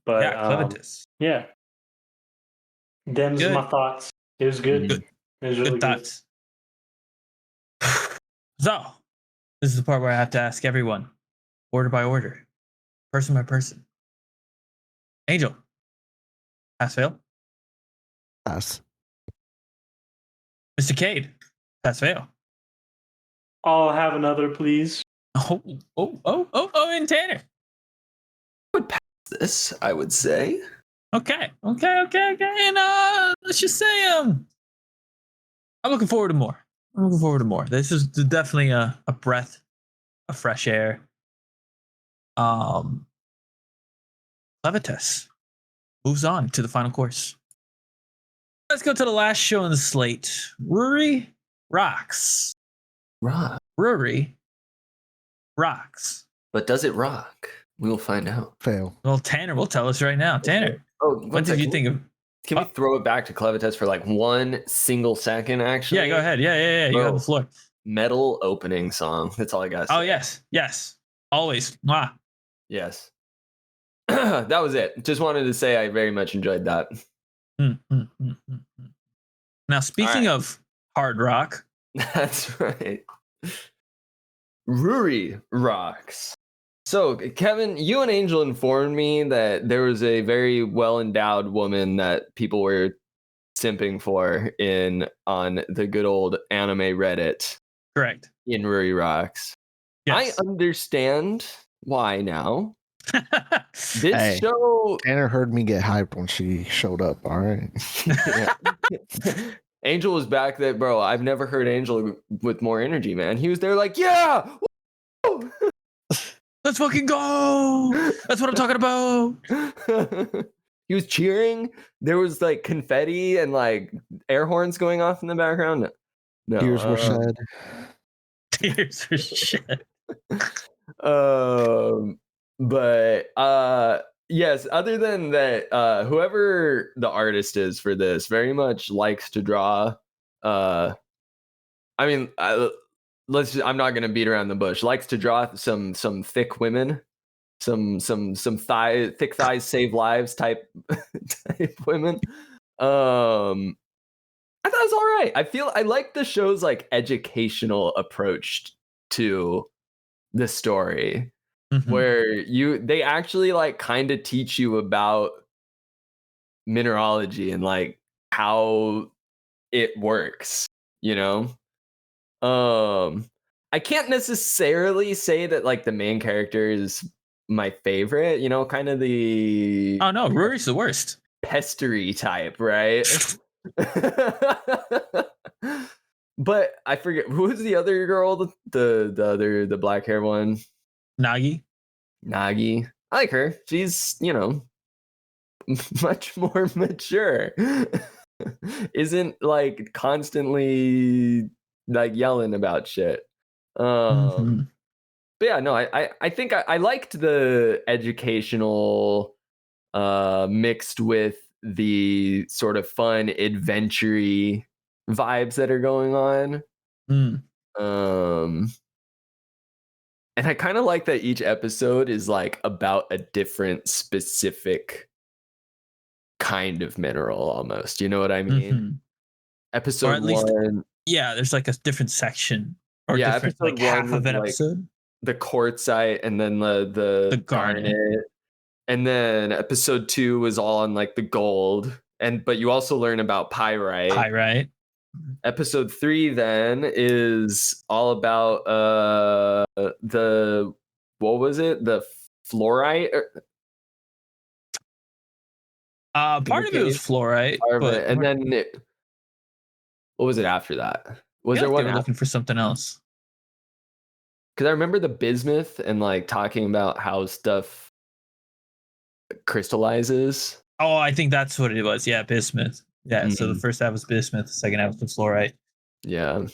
[SPEAKER 1] Clevatess.
[SPEAKER 3] Yeah. Them's my thoughts. It was good.
[SPEAKER 1] Good.
[SPEAKER 3] It was really
[SPEAKER 1] good thoughts. So, this is the part where I have to ask everyone, order by order, person by person. Angel, pass fail.
[SPEAKER 4] Pass.
[SPEAKER 1] Mr. Cade, pass fail.
[SPEAKER 3] I'll have another, please.
[SPEAKER 1] And Tanner.
[SPEAKER 2] I would pass this, I would say.
[SPEAKER 1] Okay. And let's just say I'm looking forward to more. This is definitely a breath of fresh air. Clevatess moves on to the final course. Let's go to the last show on the slate. Ruri rocks. Ruri rocks.
[SPEAKER 2] But does it rock? We'll find out.
[SPEAKER 4] Fail.
[SPEAKER 1] Well, Tanner will tell us right now. Tanner, what did you think of?
[SPEAKER 2] Can we throw it back to Clevatess for like 1 single second, actually?
[SPEAKER 1] Yeah, go ahead. Yeah. You have the floor.
[SPEAKER 2] Metal opening song. That's all I got.
[SPEAKER 1] Oh, yes. Always. Mwah.
[SPEAKER 2] Yes. That was it. Just wanted to say I very much enjoyed that.
[SPEAKER 1] Now, speaking of hard rock.
[SPEAKER 2] That's right. Ruri rocks. So, Kevin, you and Angel informed me that there was a very well-endowed woman that people were simping for on the good old anime Reddit.
[SPEAKER 1] Correct.
[SPEAKER 2] In Ruri rocks. Yes. I understand why now. This show...
[SPEAKER 4] Tanner heard me get hyped when she showed up, all right?
[SPEAKER 2] Angel was back there, bro. I've never heard Angel with more energy, man. He was there like, yeah, woo!
[SPEAKER 1] Let's fucking go. That's what I'm talking about.
[SPEAKER 2] He was cheering. There was like confetti and like air horns going off in the background. No,
[SPEAKER 4] Tears were shed.
[SPEAKER 1] Tears were shed.
[SPEAKER 2] But yes, other than that, whoever the artist is for this very much likes to draw. I mean, I'm not gonna beat around the bush. Likes to draw some thick women, some thick thighs save lives type women. I thought it was all right. I like the show's like educational approach to the story, where they actually like kind of teach you about mineralogy and like how it works, you know? I can't necessarily say that like the main character is my favorite, you know, kind of the
[SPEAKER 1] Oh no, Ruri's the worst.
[SPEAKER 2] Pestery type, right? But I forget who was the other girl, the black hair one.
[SPEAKER 1] Nagi.
[SPEAKER 2] I like her. She's, you know, much more mature. Isn't like constantly like yelling about shit. But yeah, no, I think I liked the educational mixed with the sort of fun adventure-y vibes that are going on. And I kind of like that each episode is like about a different specific kind of mineral almost. You know what I mean? Episode
[SPEAKER 1] or at least,
[SPEAKER 2] 1.
[SPEAKER 1] Yeah, there's like a different section or
[SPEAKER 2] Yeah,
[SPEAKER 1] different
[SPEAKER 2] episode
[SPEAKER 1] like half
[SPEAKER 2] 1
[SPEAKER 1] of an
[SPEAKER 2] was, like,
[SPEAKER 1] episode.
[SPEAKER 2] the quartzite and then the garnet. And then episode 2 was all on like the gold. But you also learn about pyrite. Episode 3 then is all about the what was it? The fluorite?
[SPEAKER 1] Part of it was fluorite, but
[SPEAKER 2] and then what was it after that? Was there one
[SPEAKER 1] they were looking for something else?
[SPEAKER 2] Because I remember the bismuth and like talking about how stuff crystallizes.
[SPEAKER 1] Oh, I think that's what it was. Yeah, bismuth. Yeah, so the first half was bismuth, the second half was fluorite.
[SPEAKER 2] Yeah.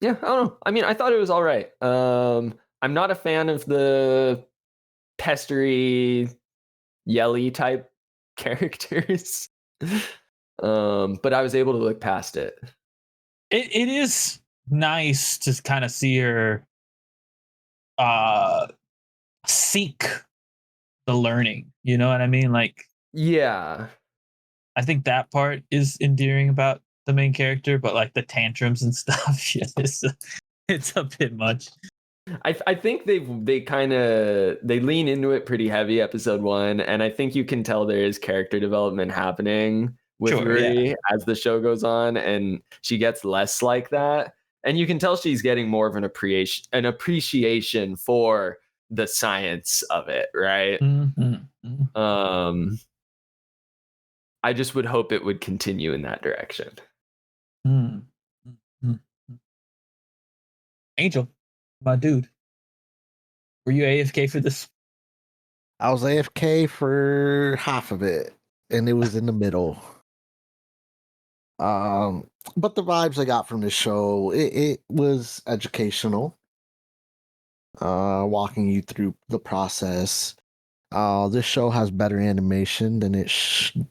[SPEAKER 2] Yeah, I don't know. I mean, I thought it was all right. I'm not a fan of the pestery, yelly type characters. But I was able to look past it.
[SPEAKER 1] It is nice to kind of see her seek the learning. You know what I mean? Like,
[SPEAKER 2] yeah,
[SPEAKER 1] I think that part is endearing about the main character, but like the tantrums and stuff, yeah, it's a bit much.
[SPEAKER 2] I think they lean into it pretty heavy episode 1, and I think you can tell there is character development happening with Ruri as the show goes on, and she gets less like that, and you can tell she's getting more of an appreciation for the science of it, right? I just would hope it would continue in that direction.
[SPEAKER 1] Angel, my dude, were you AFK for this?
[SPEAKER 4] I was AFK for half of it, and it was in the middle. But the vibes I got from the show, it was educational. Walking you through the process. This show has better animation than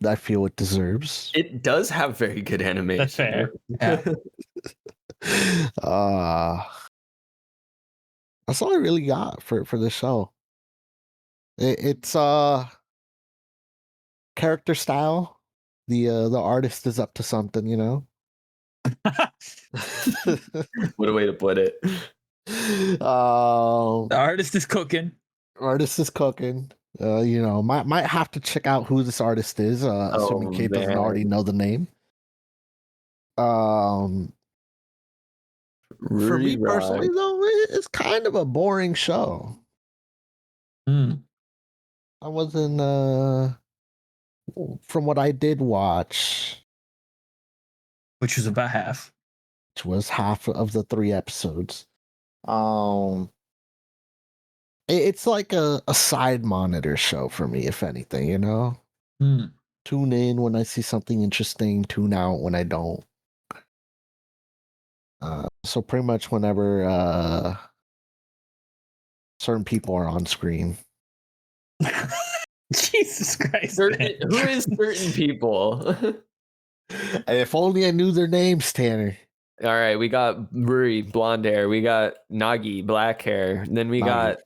[SPEAKER 4] I feel it deserves.
[SPEAKER 2] It does have very good animation.
[SPEAKER 1] That's fair. Yeah.
[SPEAKER 4] That's all I really got for the show. It's character style. The artist is up to something, you know.
[SPEAKER 2] What a way to put it.
[SPEAKER 1] The artist is cooking.
[SPEAKER 4] You know, might have to check out who this artist is, assuming Kate doesn't already know the name. For me personally, though, it's kind of a boring show. I wasn't, from what I did watch,
[SPEAKER 1] which was about half.
[SPEAKER 4] Which was half of the 3 episodes. It's like a side monitor show for me, if anything, you know? Tune in when I see something interesting, tune out when I don't. So pretty much whenever certain people are on screen.
[SPEAKER 1] Jesus Christ.
[SPEAKER 2] Who is certain people?
[SPEAKER 4] If only I knew their names, Tanner.
[SPEAKER 2] All right, we got Ruri, blonde hair. We got Nagi, black hair. And then we got.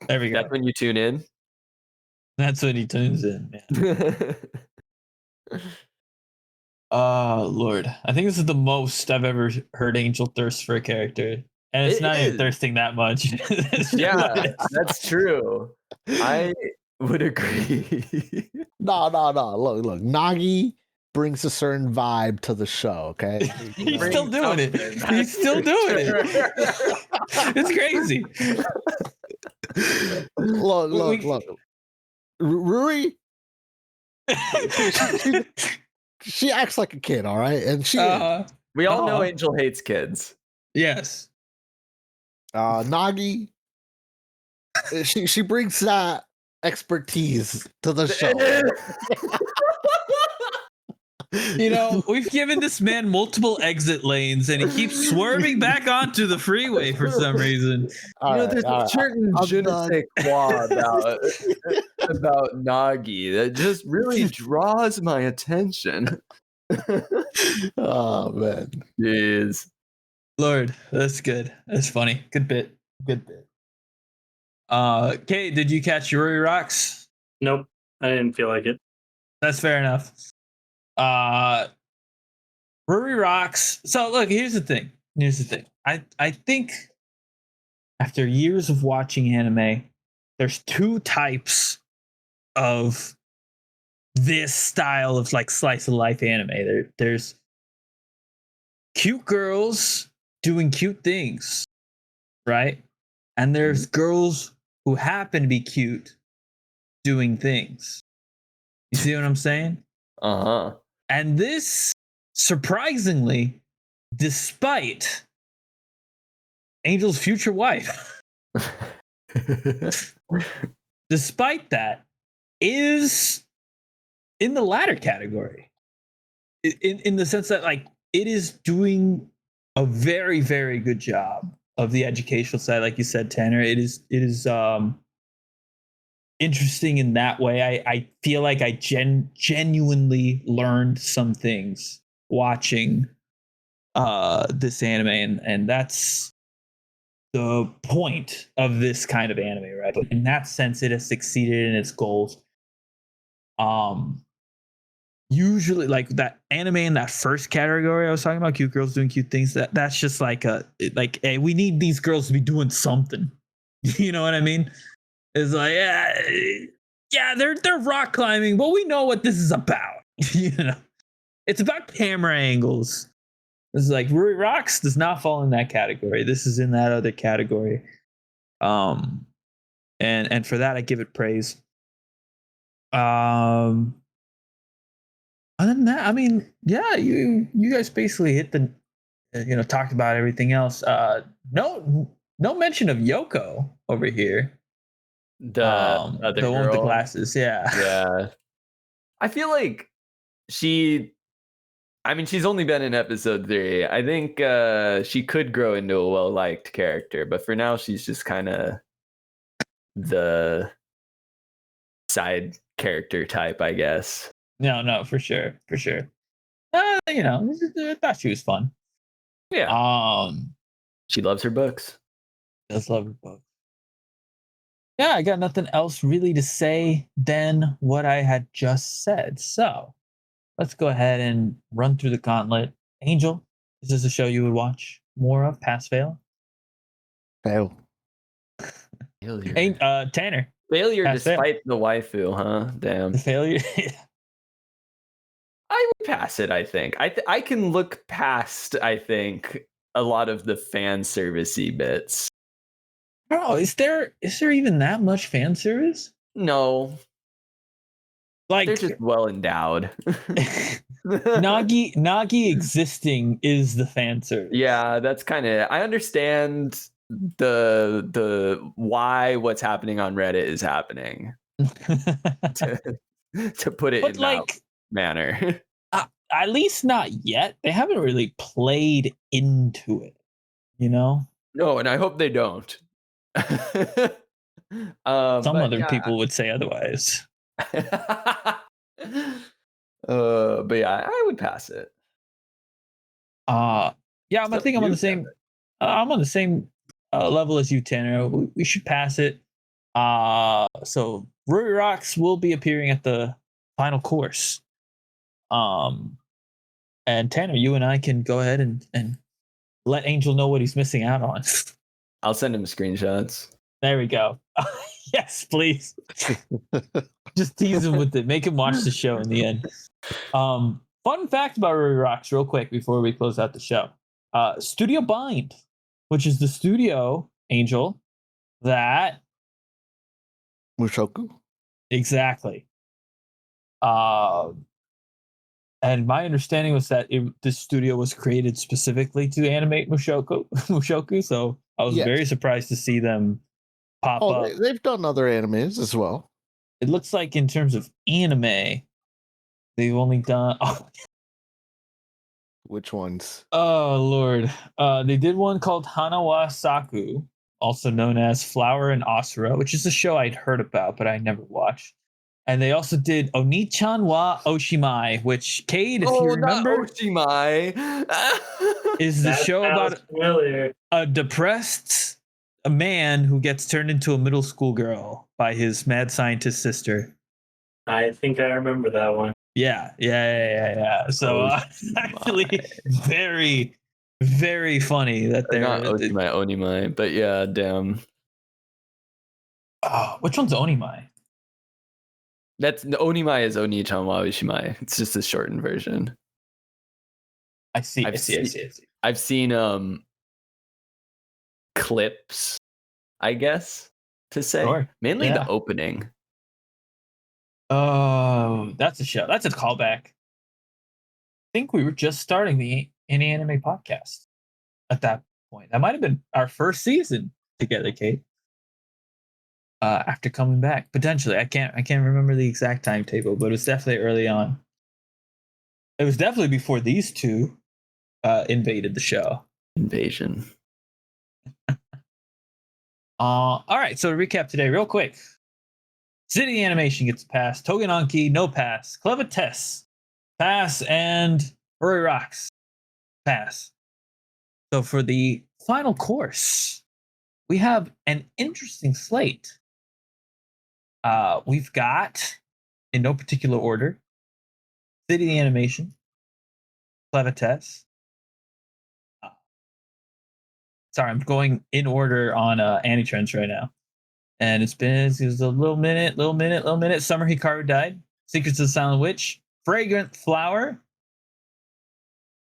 [SPEAKER 1] There we go.
[SPEAKER 2] That's when you tune in.
[SPEAKER 1] That's when he tunes in. Yeah. Oh Lord, I think this is the most I've ever heard Angel thirst for a character, and it's not even thirsting that much.
[SPEAKER 2] Yeah, that's true. I would agree.
[SPEAKER 4] No. Look. Nagi brings a certain vibe to the show, okay?
[SPEAKER 1] He's still doing it. He's still doing it. It's crazy.
[SPEAKER 4] Look. Ruri, she acts like a kid, all right? And she
[SPEAKER 2] we all know Angel hates kids.
[SPEAKER 1] Yes.
[SPEAKER 4] Nagi, she brings that expertise to the show.
[SPEAKER 1] You know, we've given this man multiple exit lanes and he keeps swerving back onto the freeway for some reason.
[SPEAKER 2] There's a certain je ne sais quoi about Nagi that just really draws my attention.
[SPEAKER 4] Oh, man.
[SPEAKER 2] Jeez.
[SPEAKER 1] Lord, that's good. That's funny. Good bit. Kate, did you catch Ruri Rocks?
[SPEAKER 3] Nope. I didn't feel like it.
[SPEAKER 1] That's fair enough. Ruri Rocks. So look, here's the thing. I think after years of watching anime, there's 2 types of this style of like slice of life anime. There's cute girls doing cute things, right? And there's girls who happen to be cute doing things. You see what I'm saying?
[SPEAKER 2] Uh-huh.
[SPEAKER 1] And this, surprisingly, despite Angel's future wife, despite that, is in the latter category. In the sense that, like, it is doing a very, very good job of the educational side, like you said, Tanner. It is interesting in that way. I feel like I genuinely learned some things watching this anime, and that's the point of this kind of anime, right? But in that sense, it has succeeded in its goals. Usually, like that anime in that first category I was talking about, cute girls doing cute things, that's just like hey, we need these girls to be doing something. You know what I mean? It's like, yeah, they're rock climbing, but we know what this is about. You know, it's about camera angles. It's like Ruri Rocks does not fall in that category. This is in that other category. And for that I give it praise. Other than that, I mean, yeah, you guys basically hit the, talked about everything else. No mention of Yoko over here.
[SPEAKER 2] The other
[SPEAKER 1] the
[SPEAKER 2] girl
[SPEAKER 1] one with the glasses,
[SPEAKER 2] yeah. I feel like she's only been in episode 3. I think she could grow into a well-liked character, but for now she's just kind of the side character type, I guess.
[SPEAKER 1] No, for sure. I thought she was fun.
[SPEAKER 2] Yeah. She loves her books.
[SPEAKER 1] Does love her books. Yeah, I got nothing else really to say than what I had just said. So let's go ahead and run through the gauntlet. Angel, is this a show you would watch more of? Pass, fail?
[SPEAKER 4] Fail.
[SPEAKER 2] Failure.
[SPEAKER 1] Tanner.
[SPEAKER 2] Failure pass, despite fail. The waifu, huh? Damn.
[SPEAKER 1] The failure.
[SPEAKER 2] I would pass it, I think. I can look past, I think, a lot of the fan servicey bits.
[SPEAKER 1] Oh, is there even that much fan service?
[SPEAKER 2] No.
[SPEAKER 1] Like
[SPEAKER 2] they're just well endowed.
[SPEAKER 1] Nagi existing is the fan service.
[SPEAKER 2] Yeah, that's kind of. I understand the why what's happening on Reddit is happening. to put it
[SPEAKER 1] but
[SPEAKER 2] in
[SPEAKER 1] like
[SPEAKER 2] that manner.
[SPEAKER 1] At least not yet. They haven't really played into it, you know.
[SPEAKER 2] No, and I hope they don't.
[SPEAKER 1] Some other
[SPEAKER 2] yeah.
[SPEAKER 1] people would say otherwise.
[SPEAKER 2] But yeah, I would pass it.
[SPEAKER 1] Yeah, I think I'm on the same. I'm on the same level as you, Tanner. We should pass it. So Ruri Rocks will be appearing at the final course. And Tanner, you and I can go ahead and let Angel know what he's missing out on.
[SPEAKER 2] I'll send him screenshots.
[SPEAKER 1] There we go. Yes, please. Just tease him with it. Make him watch the show in the end. Fun fact about Ruri Rocks, real quick, before we close out the show. Studio Bind, which is the studio, Angel, that
[SPEAKER 4] Mushoku.
[SPEAKER 1] Exactly. And my understanding was that this studio was created specifically to animate Mushoku. So I was very surprised to see them pop up.
[SPEAKER 4] They've done other animes as well.
[SPEAKER 1] It looks like in terms of anime, they've only done.
[SPEAKER 4] Which ones?
[SPEAKER 1] Oh Lord! They did one called Hanawa Saku, also known as Flower and Asura, which is a show I'd heard about but I never watched. And they also did Oni-chan wa Oshimai, which, Cade, if you remember,
[SPEAKER 2] Oshimai
[SPEAKER 1] is the show about a depressed man who gets turned into a middle school girl by his mad scientist sister.
[SPEAKER 3] I think I remember that one.
[SPEAKER 1] Yeah. So actually, very, very funny that they're
[SPEAKER 2] not Oshimai, Onimai, but yeah, damn.
[SPEAKER 1] Which one's Onimai?
[SPEAKER 2] That's Onimai is Oni-chan wa Oshimai. It's just a shortened version.
[SPEAKER 1] I see.
[SPEAKER 2] I've seen clips, I guess, to say.
[SPEAKER 1] Sure.
[SPEAKER 2] Mainly the opening.
[SPEAKER 1] Oh, that's a show. That's a callback. I think we were just starting the Any Anime podcast at that point. That might have been our first season together, Kate. After coming back, potentially, I can't remember the exact timetable, but it was definitely early on. It was definitely before these two invaded the show.
[SPEAKER 2] Invasion.
[SPEAKER 1] All right, so to recap today, real quick. City Animation gets a pass. Tougen Anki, no pass. Clevatess, pass. And Ruri Rocks, pass. So for the final course, we have an interesting slate. We've got, in no particular order, City Animation, Clevatess. Sorry, I'm going in order on Anitrends right now. And it was a little minute. Summer Hikaru died. Secrets of the Silent Witch. Fragrant Flower.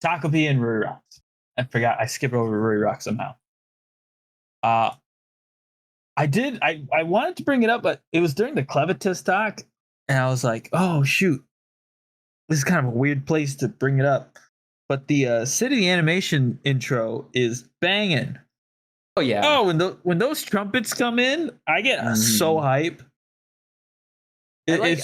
[SPEAKER 1] Takapi and Ruri Rocks. I skipped over Ruri Rocks somehow. I wanted to bring it up, but it was during the Clevatess talk, and I was like, oh shoot. This is kind of a weird place to bring it up. But the City Animation intro is banging.
[SPEAKER 2] Oh yeah.
[SPEAKER 1] Oh, when those trumpets come in, I get so hype.
[SPEAKER 2] I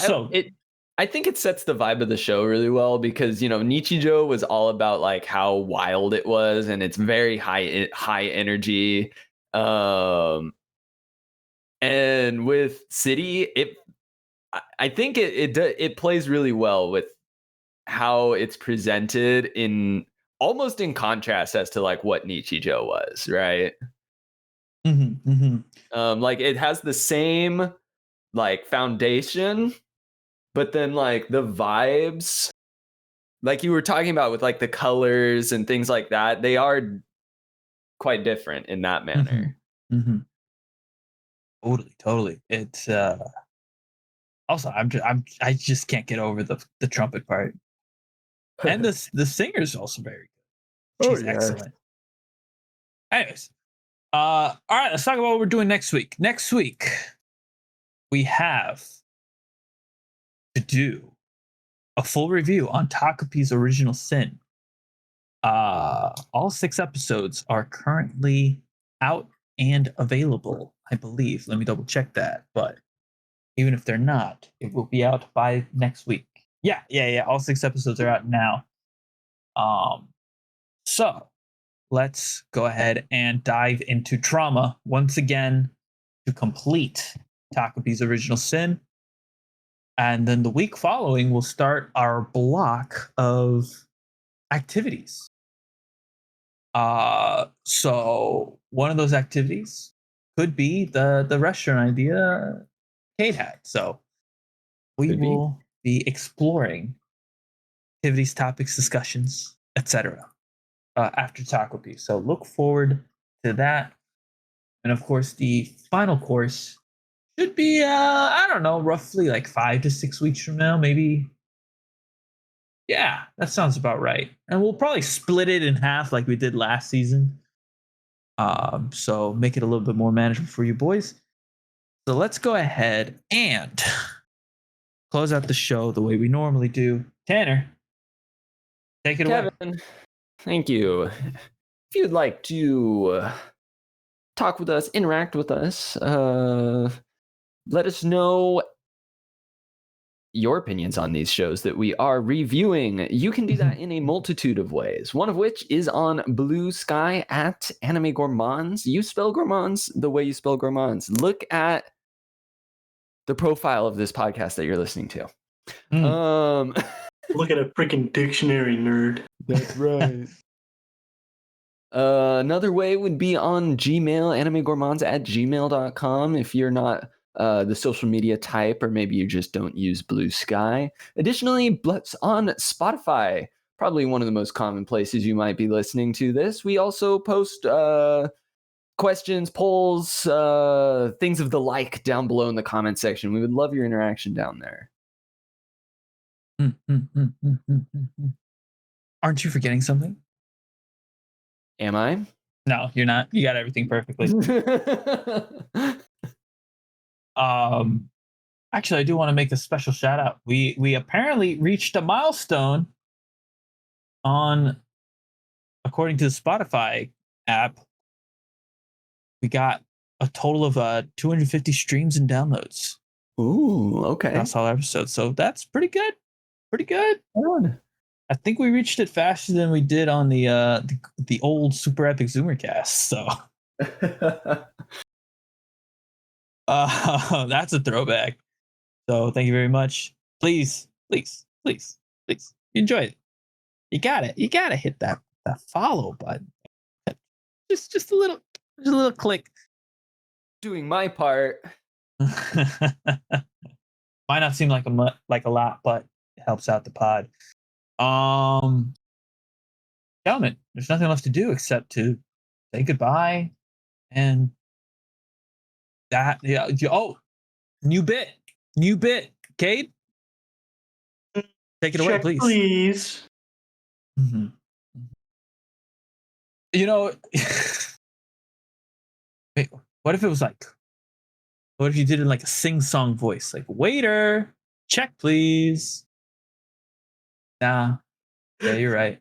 [SPEAKER 2] think it sets the vibe of the show really well because Nichijou was all about like how wild it was and it's very high energy. And with City, I think it plays really well with how it's presented almost in contrast as to like what Nichijou was, right? Like it has the same like foundation, but then like the vibes, like you were talking about with like the colors and things like that, they are quite different in that manner.
[SPEAKER 1] Totally. It's also I just can't get over the trumpet part, and the singer's also very good. She's excellent. Anyways, all right, let's talk about what we're doing next week. Next week, we have to do a full review on Takapi's Original Sin. All 6 episodes are currently out and available, I believe. Let me double check that. But even if they're not, it will be out by next week. Yeah. All 6 episodes are out now. So let's go ahead and dive into Trauma once again to complete Takapi's Original Sin. And then the week following, we'll start our block of activities. So one of those activities could be the restaurant idea Kate had. So we will be exploring activities, topics, discussions, etc. After Taco P. So look forward to that. And of course, the final course should be I don't know, roughly like 5 to 6 weeks from now, maybe. Yeah, that sounds about right. And we'll probably split it in half like we did last season. So make it a little bit more manageable for you boys. So let's go ahead and close out the show the way we normally do. Tanner, take it away.
[SPEAKER 2] Kevin, thank you. If you'd like to talk with us, interact with us, let us know your opinions on these shows that we are reviewing. You can do that in a multitude of ways, one of which is on Blue Sky at Anime Gourmands. You spell gourmands the way you spell gourmands. Look at the profile of this podcast that you're listening to.
[SPEAKER 3] Look at a freaking dictionary, nerd.
[SPEAKER 2] That's right. Another way would be on Gmail, animegourmands@gmail.com, if you're not the social media type, or maybe you just don't use Blue Sky. Additionally, let's on Spotify, probably one of the most common places you might be listening to this. We also post questions, polls, things of the like down below in the comment section. We would love your interaction down there.
[SPEAKER 1] Aren't you forgetting something?
[SPEAKER 2] Am I?
[SPEAKER 1] No, you're not. You got everything perfectly. Actually, I do want to make a special shout out. We apparently reached a milestone on, according to the Spotify app, we got a total of 250 streams and downloads.
[SPEAKER 2] Ooh, okay.
[SPEAKER 1] Across all episodes. So that's pretty good. Pretty good. I think we reached it faster than we did on the old Super Epic Zoomer cast. So that's a throwback. So thank you very much. Please enjoy it. You got it. You gotta hit that follow button. Just a little click.
[SPEAKER 2] Doing my part.
[SPEAKER 1] Might not seem like a lot, but it helps out the pod. Gentlemen, there's nothing left to do except to say goodbye, and that new bit, Cade, take it away, please.
[SPEAKER 3] Please.
[SPEAKER 1] Mm-hmm. You know, wait, what if it was like, what if you did it in like a sing-song voice, like waiter, check please? Nah, yeah, you're right.